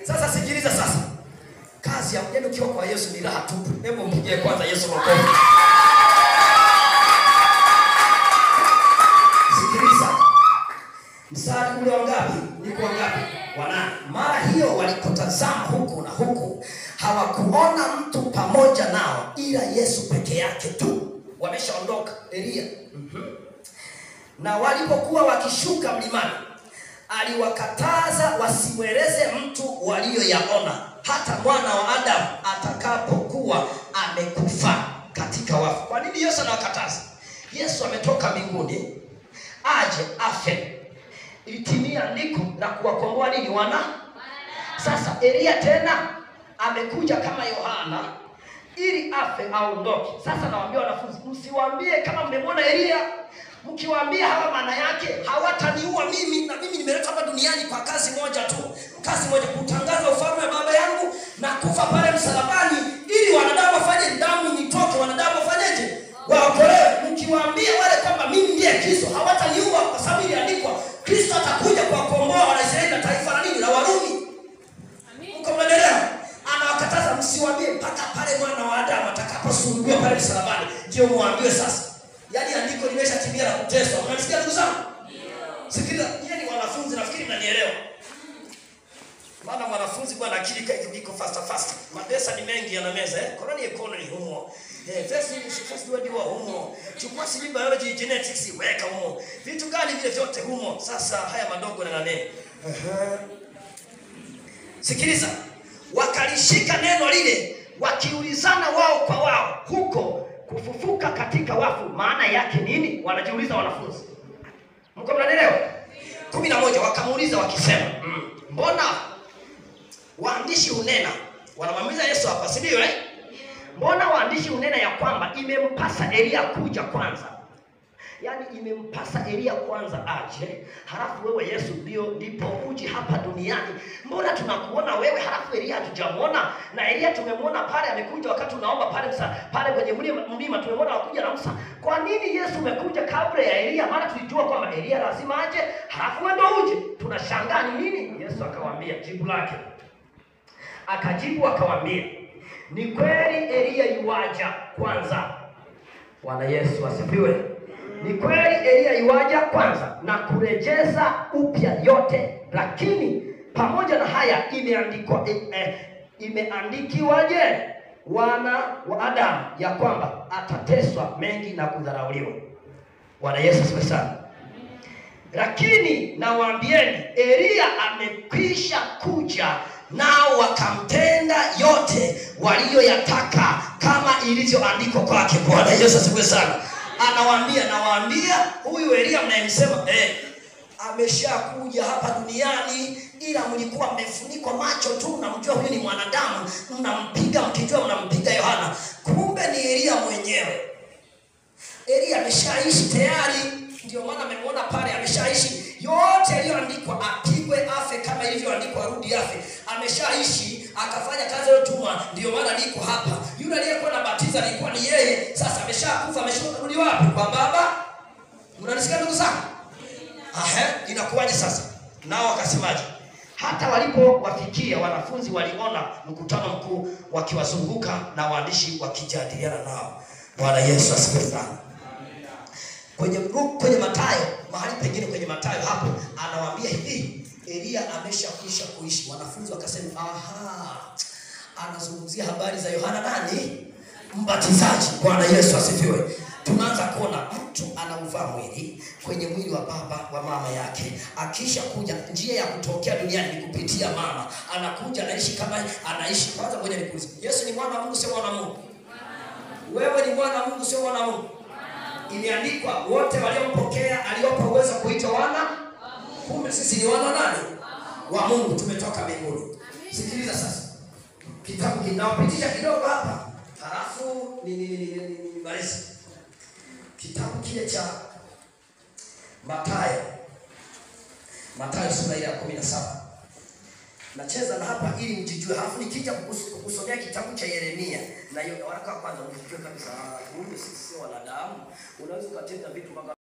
Sasa sikiliza sasa. Kazi ya mjeni ukiwa kwa Yesu ni raha tupu. Hebu mpigie kwanza Yesu makofi. Sikiliza. Mstari ule wangapi? Niko wangapi? Wanane. Mara hiyo walipotazama huku na huku, hawakuona mtu pamoja nao ila Yesu peke yake tu. Wameshaondoka Elia. Na walipokuwa wakishuka mlimani, aliwakataza wasimweleze mtu walioyaona, hata mwana wa Adamu atakapokuwa amekufa katika wafu. Kwa nini Yesu anawakataza? Yesu ametoka mbinguni aje afe. Ilitimia andiko la kuwakomboa nini wana? Sasa Elia tena amekuja kama Yohana ili afe aondoke. Sasa nawaambia wanafunzi, msiwaambie kama mmemwona Elia. Mkiwaambia hawa maana yake hawataniua mimi, na mimi nimeletwa hapa duniani kwa kazi moja tu. Kazi moja, kutangaza ufalme wa Baba yangu na kufa pale msalabani ili wanadamu wafanye damu nitoke, wanadamu wafanyeje? Waokolewe. Mkiwaambia wale kwamba mimi ndiye Kristo, hawataniua kwa sababu iliandikwa Kristo atakuja kuwakomboa Waisraeli na taifa la nini? La Warumi. Amen. Mko mnaelewa? Anawakataza msiwaambie mpaka pale mwana wa Adamu atakaposulubiwa pale msalabani ndio muambiwe sasa. Yaani andiko limeshatimia la kuteswa. Unasikia ndugu zangu? Ndio. Sikiliza, nyinyi ni wanafunzi, nafikiri mnanielewa. Maana mwanafunzi bwana akili iko fast. Madesa ni mengi yana meza Koloni economy humo. First word wa humo. Chukua sijui biology genetics weka humo. Vitu gani vile vyote humo. Sasa haya madogo na nane. Sikiliza. Wakalishika neno lile wakiulizana wao kwa wao, huko kufufuka katika wafu maana yake nini? Wanajiuliza wanafunzi. Mko mnaelewa? 11 wakamuuliza wakisema, mbona waandishi unena? Wanamwambia Yesu hapa, si ndio Mbona waandishi unena ya kwamba imempasa Elia kuja kwanza? Yaani imempasa Elia kwanza aje, halafu wewe Yesu ndipo uje hapa duniani. Mbona tunakuona wewe halafu Elia hatujamuona? Na Elia tumemwona pale amekuja wakati unaomba pale kwenye mlima tumemwona wakuja na Musa. Kwa nini Yesu umekuja kabla ya Elia? Maana tulijua kwamba Elia lazima aje, halafu wewe ndio uje. Tunashangaa ni nini? Yesu akawaambia jibu lake. Akajibu akawaambia, ni kweli Elia yuaja kwanza. Bwana Yesu asifiwe. Ni kweli Elia yuaja kwanza na kurejeza upya yote, lakini pamoja na haya imeandikiwaje wana wa Adamu ya kwamba atateswa mengi na kudharauliwa. Bwana Yesu asifiwe sana. Lakini nawaambieni Elia amekwisha kuja, nao wakamtenda yote walioyataka kama ilivyoandikwa kwake. Bwana Yesu asifiwe sana. Nawaambia huyu Elia mnayemsema ameshakuja hapa duniani, ila mlikuwa mmefunikwa macho tu, mnamjua huyu ni mwanadamu, mnampiga mkijua mnampiga Yohana. Kumbe ni Elia mwenyewe. Elia ameshaishi tayari, ndio maana amemwona pale ameshaishi yote yaliyoandikwa, apigwe afe kama ilivyoandikwa rudi afe. Ameshaishi akafanya kazi aliyotumwa, ndio maana niko hapa. Yule aliyekuwa anabatiza alikuwa ni yeye. Sasa ameshakufa, ameshuka rudi wapi? Kwa Baba. Mnanisikia ndugu zangu? Inakuwaje sasa? Nao wakasemaje? Hata walipowafikia wanafunzi waliona mkutano mkuu wakiwazunguka na waandishi wakijadiliana nao. Bwana Yesu asifiwe sana. Kwenye Mathayo, mahali pengine kwenye Mathayo hapo anawaambia hivi, Elia ameshakwisha kuishi. Wanafunzi wakasema, anazungumzia habari za Yohana nani? Mbatizaji. Bwana Yesu asifiwe. Tunaanza kuona mtu anauvaa mwili kwenye mwili wa baba wa mama yake. Akisha kuja, njia ya kutokea duniani ni kupitia mama. Anakuja anaishi kama anaishi. Kwanza ngoja nikuulize, Yesu ni mwana wa Mungu sio mwana wa Mungu? Wewe ni mwana wa Mungu sio mwana wa Mungu? Imeandikwa wote waliompokea aliyopa uwezo kuitwa wana. Kumbe sisi ni wana nani? Wa Mungu, tumetoka mbinguni. Sikiliza sasa. Kitabu kinaopitisha kidogo hapa. Halafu ni barisi. Kitabu kile cha Mathayo sura ya 17. Nacheza na hapa ili mjijue. Halafu nikija kukusomea kitabu cha Yeremia na hiyo waraka wa kwanza mjijue kabisa huyu sisi sio wanadamu. Unaweza kutenda vitu